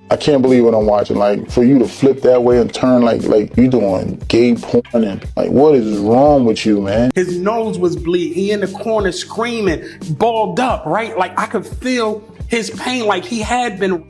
I can't believe what I'm watching. Like, for you to flip that way and turn like you doing gay porn and like, what is wrong with you, man? His nose was bleeding. He in the corner screaming, balled up, right? Like I could feel his pain, like he had been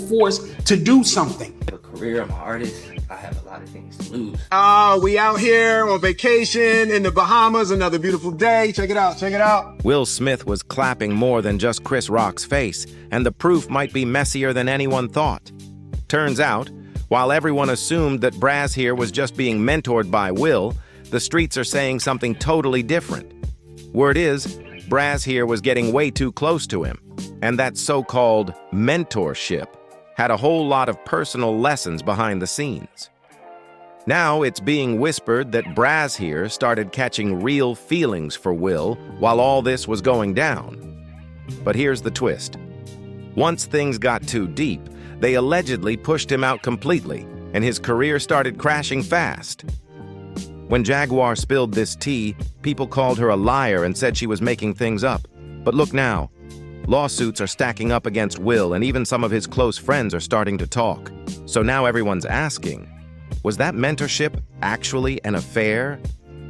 forced to do something. A career, I'm an artist. I have a lot of things to lose. We out here on vacation in the Bahamas. Another beautiful day. Check it out. Check it out. Will Smith was clapping more than just Chris Rock's face, and the proof might be messier than anyone thought. Turns out, while everyone assumed that Bryshere was just being mentored by Will, the streets are saying something totally different. Word is, Bryshere was getting way too close to him, and that so-called mentorship had a whole lot of personal lessons behind the scenes. Now it's being whispered that Bryshere started catching real feelings for Will while all this was going down. But here's the twist. Once things got too deep, they allegedly pushed him out completely, and his career started crashing fast. When Jaguar spilled this tea, people called her a liar and said she was making things up. But look now. Lawsuits are stacking up against Will, and even some of his close friends are starting to talk. So now everyone's asking, was that mentorship actually an affair?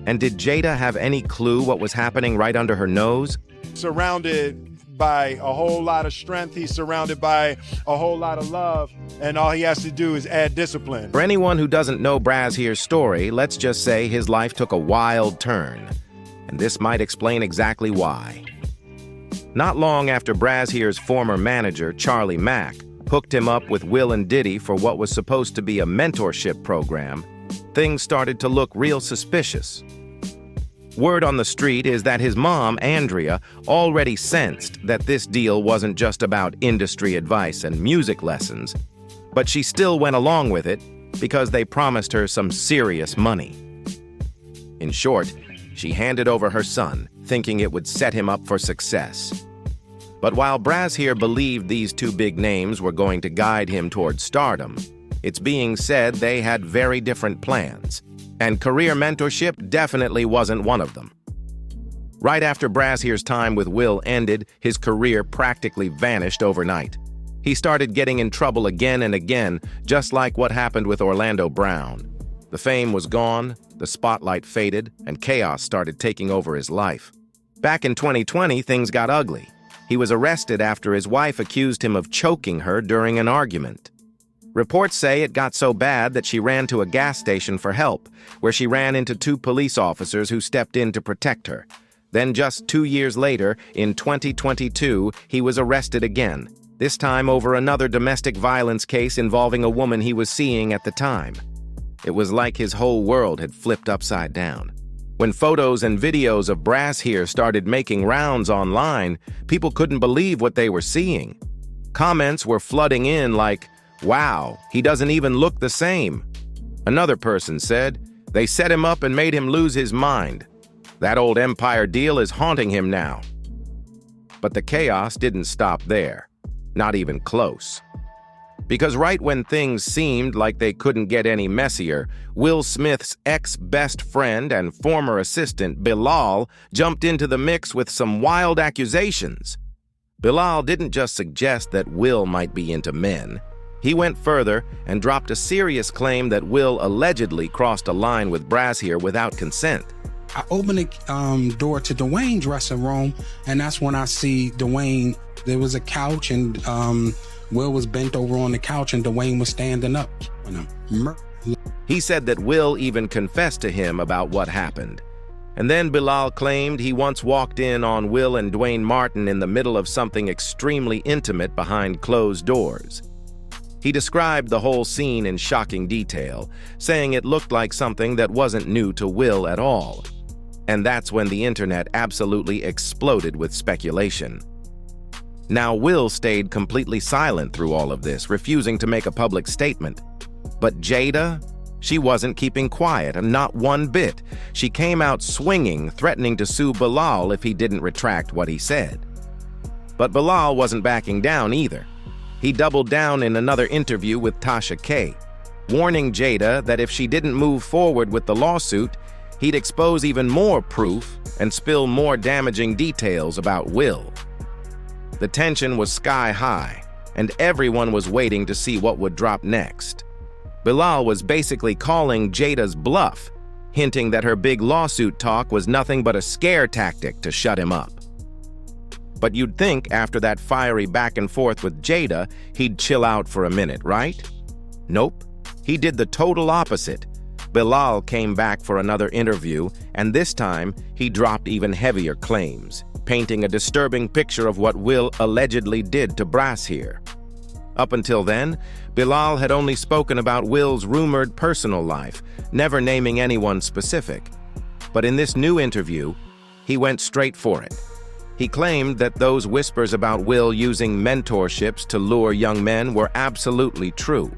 And did Jada have any clue what was happening right under her nose? Surrounded by a whole lot of strength, he's surrounded by a whole lot of love, and all he has to do is add discipline. For anyone who doesn't know Bryshere's story, let's just say his life took a wild turn. And this might explain exactly why. Not long after Bryshere's former manager, Charlie Mack, hooked him up with Will and Diddy for what was supposed to be a mentorship program, things started to look real suspicious. Word on the street is that his mom, Andrea, already sensed that this deal wasn't just about industry advice and music lessons, but she still went along with it because they promised her some serious money. In short, she handed over her son, thinking it would set him up for success. But while Bryshere believed these two big names were going to guide him toward stardom, it's being said they had very different plans, and career mentorship definitely wasn't one of them. Right after Bryshere's time with Will ended, his career practically vanished overnight. He started getting in trouble again and again, just like what happened with Orlando Brown. The fame was gone, the spotlight faded, and chaos started taking over his life. Back in 2020, things got ugly. He was arrested after his wife accused him of choking her during an argument. Reports say it got so bad that she ran to a gas station for help, where she ran into two police officers who stepped in to protect her. Then just 2 years later, in 2022, he was arrested again, this time over another domestic violence case involving a woman he was seeing at the time. It was like his whole world had flipped upside down. When photos and videos of Bryshere started making rounds online, people couldn't believe what they were seeing. Comments were flooding in like, "Wow, he doesn't even look the same." Another person said, "They set him up and made him lose his mind. That old Empire deal is haunting him now." But the chaos didn't stop there, not even close. Because right when things seemed like they couldn't get any messier, Will Smith's ex-best friend and former assistant, Bilal, jumped into the mix with some wild accusations. Bilal didn't just suggest that Will might be into men. He went further and dropped a serious claim that Will allegedly crossed a line with Bryshere without consent. I opened the door to Dwayne's dressing room, and that's when I see Dwayne. There was a couch, and Will was bent over on the couch, and Dwayne was standing up. He said that Will even confessed to him about what happened. And then Bilal claimed he once walked in on Will and Dwayne Martin in the middle of something extremely intimate behind closed doors. He described the whole scene in shocking detail, saying it looked like something that wasn't new to Will at all. And that's when the internet absolutely exploded with speculation. Now, Will stayed completely silent through all of this, refusing to make a public statement. But Jada? She wasn't keeping quiet, not one bit. She came out swinging, threatening to sue Bilal if he didn't retract what he said. But Bilal wasn't backing down either. He doubled down in another interview with Tasha K, warning Jada that if she didn't move forward with the lawsuit, he'd expose even more proof and spill more damaging details about Will. The tension was sky high, and everyone was waiting to see what would drop next. Bilal was basically calling Jada's bluff, hinting that her big lawsuit talk was nothing but a scare tactic to shut him up. But you'd think after that fiery back and forth with Jada, he'd chill out for a minute, right? Nope. He did the total opposite. Bilal came back for another interview, and this time he dropped even heavier claims, painting a disturbing picture of what Will allegedly did to Bryshere. Up until then, Bilal had only spoken about Will's rumored personal life, never naming anyone specific. But in this new interview, he went straight for it. He claimed that those whispers about Will using mentorships to lure young men were absolutely true,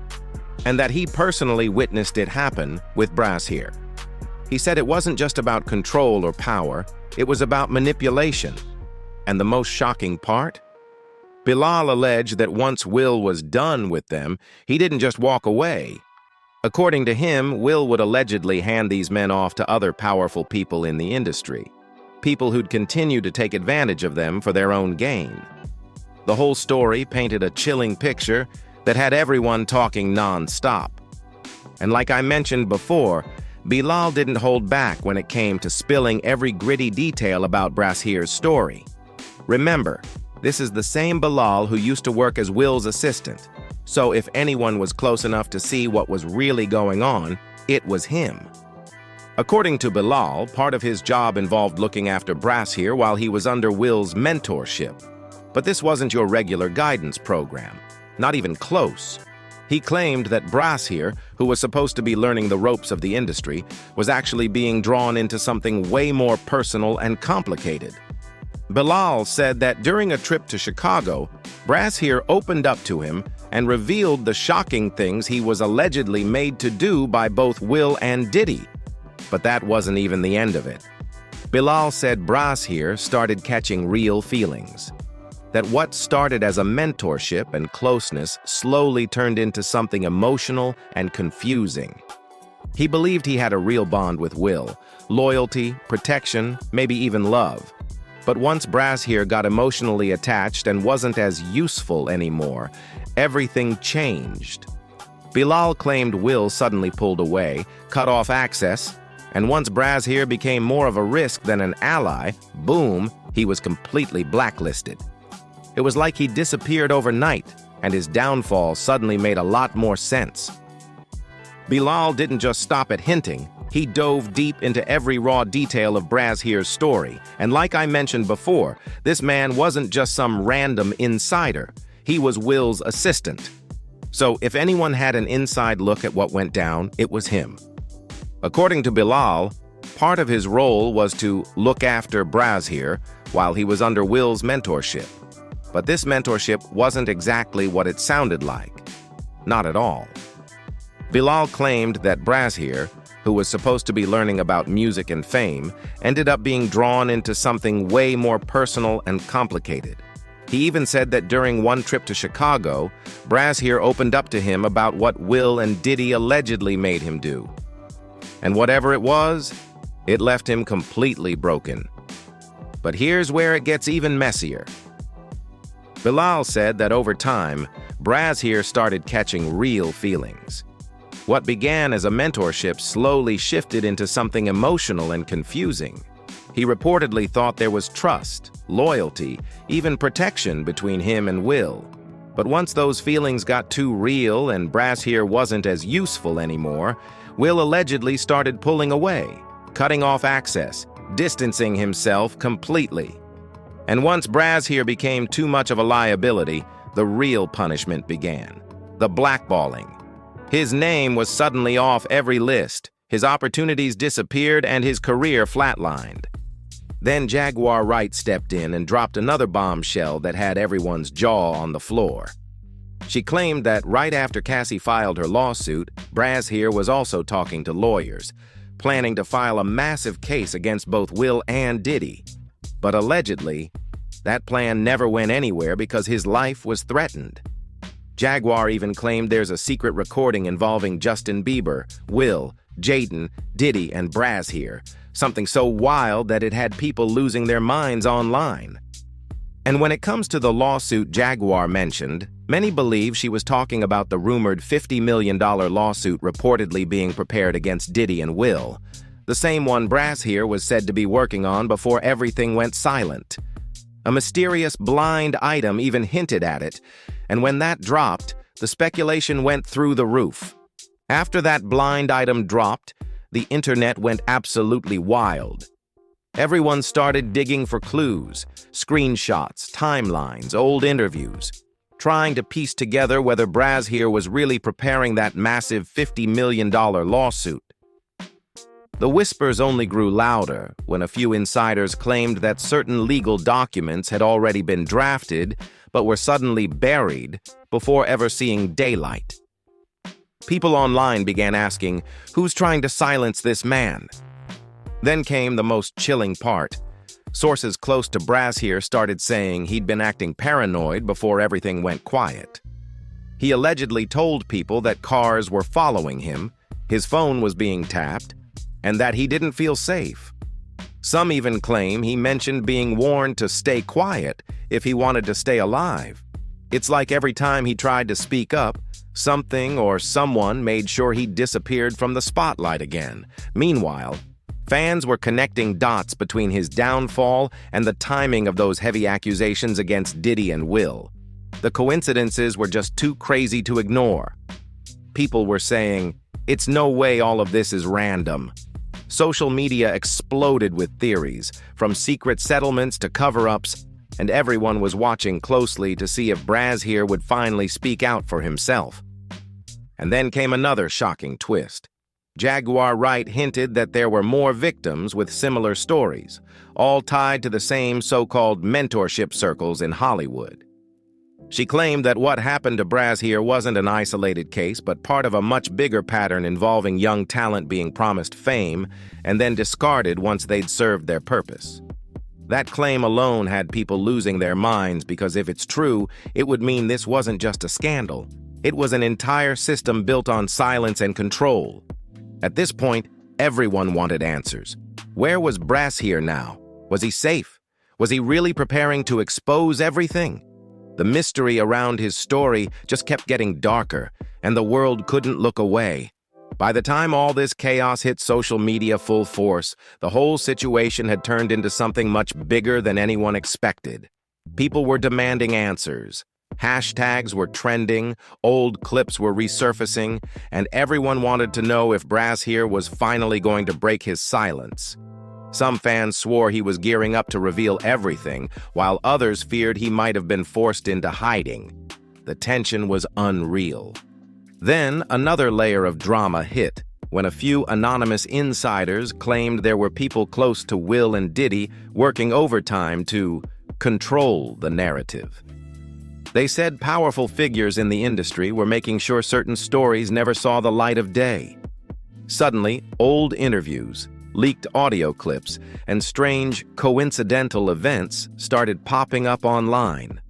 and that he personally witnessed it happen with Bryshere. He said it wasn't just about control or power, it was about manipulation. And the most shocking part? Bilal alleged that once Will was done with them, he didn't just walk away. According to him, Will would allegedly hand these men off to other powerful people in the industry, people who'd continue to take advantage of them for their own gain. The whole story painted a chilling picture that had everyone talking non-stop. And like I mentioned before, Bilal didn't hold back when it came to spilling every gritty detail about Bryshere's story. Remember, this is the same Bilal who used to work as Will's assistant, so if anyone was close enough to see what was really going on, it was him. According to Bilal, part of his job involved looking after Bryshere while he was under Will's mentorship. But this wasn't your regular guidance program, not even close. He claimed that Bryshere, who was supposed to be learning the ropes of the industry, was actually being drawn into something way more personal and complicated. Bilal said that during a trip to Chicago, Bryshere opened up to him and revealed the shocking things he was allegedly made to do by both Will and Diddy. But that wasn't even the end of it. Bilal said Bryshere started catching real feelings. That what started as a mentorship and closeness slowly turned into something emotional and confusing. He believed he had a real bond with Will, loyalty, protection, maybe even love. But once Bryshere got emotionally attached and wasn't as useful anymore, everything changed. Bilal claimed Will suddenly pulled away, cut off access, and once Bryshere became more of a risk than an ally, boom, he was completely blacklisted. It was like he disappeared overnight, and his downfall suddenly made a lot more sense. Bilal didn't just stop at hinting, he dove deep into every raw detail of Bryshere's story, and like I mentioned before, this man wasn't just some random insider, he was Will's assistant. So if anyone had an inside look at what went down, it was him. According to Bilal, part of his role was to look after Bryshere while he was under Will's mentorship. But this mentorship wasn't exactly what it sounded like. Not at all. Bilal claimed that Bryshere, who was supposed to be learning about music and fame, ended up being drawn into something way more personal and complicated. He even said that during one trip to Chicago, Bryshere opened up to him about what Will and Diddy allegedly made him do. And whatever it was, it left him completely broken. But here's where it gets even messier. Bilal said that over time, Bryshere started catching real feelings. What began as a mentorship slowly shifted into something emotional and confusing. He reportedly thought there was trust, loyalty, even protection between him and Will. But once those feelings got too real and Bryshere wasn't as useful anymore, Will allegedly started pulling away, cutting off access, distancing himself completely. And once Bryshere became too much of a liability, the real punishment began, the blackballing. His name was suddenly off every list, his opportunities disappeared, and his career flatlined. Then Jaguar Wright stepped in and dropped another bombshell that had everyone's jaw on the floor. She claimed that right after Cassie filed her lawsuit, Bryshere was also talking to lawyers, planning to file a massive case against both Will and Diddy. But allegedly, that plan never went anywhere because his life was threatened. Jaguar even claimed there's a secret recording involving Justin Bieber, Will, Jaden, Diddy, and Bryshere, something so wild that it had people losing their minds online. And when it comes to the lawsuit Jaguar mentioned, Many believe she was talking about the rumored $50 million lawsuit reportedly being prepared against Diddy and Will, the same one Bryshere was said to be working on before everything went silent. A mysterious blind item even hinted at it, and when that dropped, the speculation went through the roof. After that blind item dropped, the internet went absolutely wild. Everyone started digging for clues, screenshots, timelines, old interviews, trying to piece together whether Bryshere was really preparing that massive $50 million lawsuit. The whispers only grew louder when a few insiders claimed that certain legal documents had already been drafted but were suddenly buried before ever seeing daylight. People online began asking, who's trying to silence this man? Then came the most chilling part. Sources close to Bryshere started saying he'd been acting paranoid before everything went quiet. He allegedly told people that cars were following him, his phone was being tapped, and that he didn't feel safe. Some even claim he mentioned being warned to stay quiet if he wanted to stay alive. It's like every time he tried to speak up, something or someone made sure he disappeared from the spotlight again. Meanwhile, fans were connecting dots between his downfall and the timing of those heavy accusations against Diddy and Will. The coincidences were just too crazy to ignore. People were saying, "It's no way all of this is random." Social media exploded with theories, from secret settlements to cover-ups, and everyone was watching closely to see if Bryshere would finally speak out for himself. And then came another shocking twist. Jaguar Wright hinted that there were more victims with similar stories, all tied to the same so-called mentorship circles in Hollywood. She claimed that what happened to Bryshere wasn't an isolated case, but part of a much bigger pattern involving young talent being promised fame and then discarded once they'd served their purpose. That claim alone had people losing their minds because if it's true, it would mean this wasn't just a scandal. It was an entire system built on silence and control. At this point, everyone wanted answers. Where was Bryshere now? Was he safe? Was he really preparing to expose everything? The mystery around his story just kept getting darker, and the world couldn't look away. By the time all this chaos hit social media full force, the whole situation had turned into something much bigger than anyone expected. People were demanding answers. Hashtags were trending, old clips were resurfacing, and everyone wanted to know if Bryshere was finally going to break his silence. Some fans swore he was gearing up to reveal everything, while others feared he might have been forced into hiding. The tension was unreal. Then another layer of drama hit, when a few anonymous insiders claimed there were people close to Will and Diddy working overtime to control the narrative. They said powerful figures in the industry were making sure certain stories never saw the light of day. Suddenly, old interviews, leaked audio clips, and strange, coincidental events started popping up online.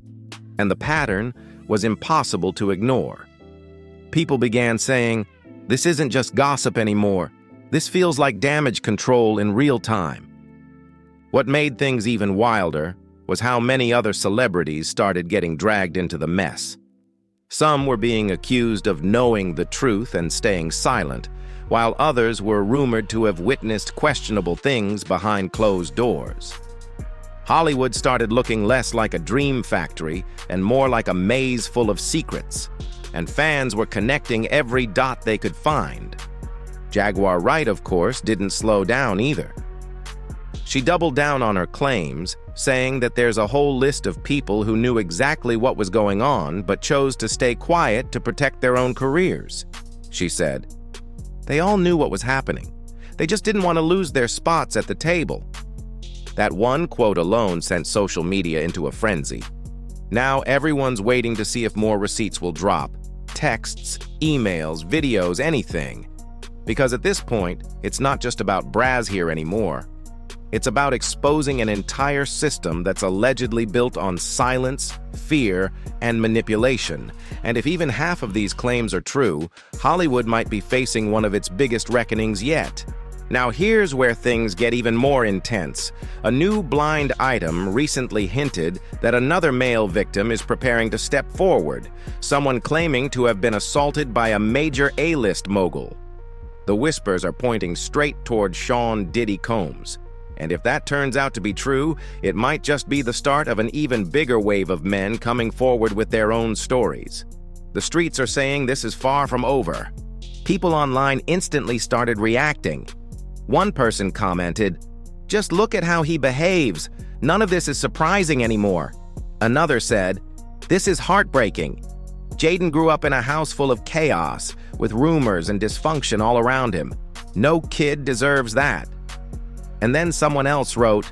And the pattern was impossible to ignore. People began saying, "This isn't just gossip anymore. This feels like damage control in real time." What made things even wilder was how many other celebrities started getting dragged into the mess. Some were being accused of knowing the truth and staying silent, while others were rumored to have witnessed questionable things behind closed doors. Hollywood started looking less like a dream factory and more like a maze full of secrets, and fans were connecting every dot they could find. Jaguar Wright, of course, didn't slow down either. She doubled down on her claims, saying that there's a whole list of people who knew exactly what was going on but chose to stay quiet to protect their own careers. She said, "They all knew what was happening. They just didn't want to lose their spots at the table." That one quote alone sent social media into a frenzy. Now everyone's waiting to see if more receipts will drop. Texts, emails, videos, anything. Because at this point, it's not just about Bryshere anymore. It's about exposing an entire system that's allegedly built on silence, fear, and manipulation. And if even half of these claims are true, Hollywood might be facing one of its biggest reckonings yet. Now here's where things get even more intense. A new blind item recently hinted that another male victim is preparing to step forward, someone claiming to have been assaulted by a major A-list mogul. The whispers are pointing straight toward Sean Diddy Combs. And if that turns out to be true, it might just be the start of an even bigger wave of men coming forward with their own stories. The streets are saying this is far from over. People online instantly started reacting. One person commented, "Just look at how he behaves. None of this is surprising anymore." Another said, "This is heartbreaking. Jaden grew up in a house full of chaos, with rumors and dysfunction all around him. No kid deserves that." And then someone else wrote,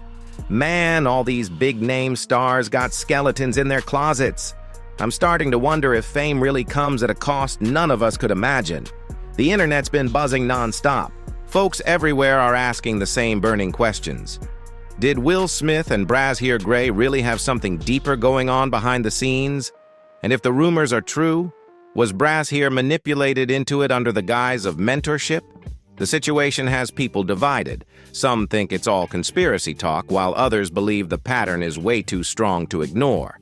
"Man, all these big-name stars got skeletons in their closets. I'm starting to wonder if fame really comes at a cost none of us could imagine." The internet's been buzzing nonstop. Folks everywhere are asking the same burning questions. Did Will Smith and Bryshere Gray really have something deeper going on behind the scenes? And if the rumors are true, was Bryshere manipulated into it under the guise of mentorship? The situation has people divided. Some think it's all conspiracy talk, while others believe the pattern is way too strong to ignore.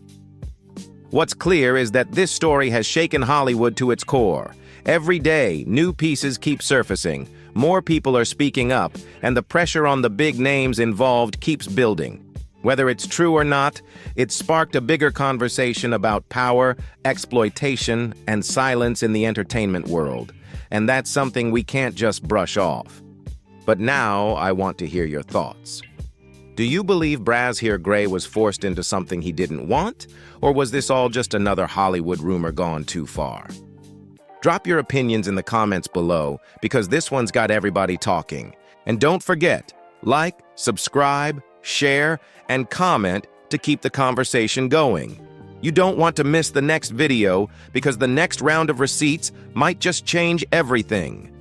What's clear is that this story has shaken Hollywood to its core. Every day, new pieces keep surfacing. More people are speaking up, and the pressure on the big names involved keeps building. Whether it's true or not, it sparked a bigger conversation about power, exploitation, and silence in the entertainment world. And that's something we can't just brush off. But now, I want to hear your thoughts. Do you believe Bryshere Gray was forced into something he didn't want? Or was this all just another Hollywood rumor gone too far? Drop your opinions in the comments below, because this one's got everybody talking. And don't forget, like, subscribe, share, and comment to keep the conversation going. You don't want to miss the next video, because the next round of receipts might just change everything.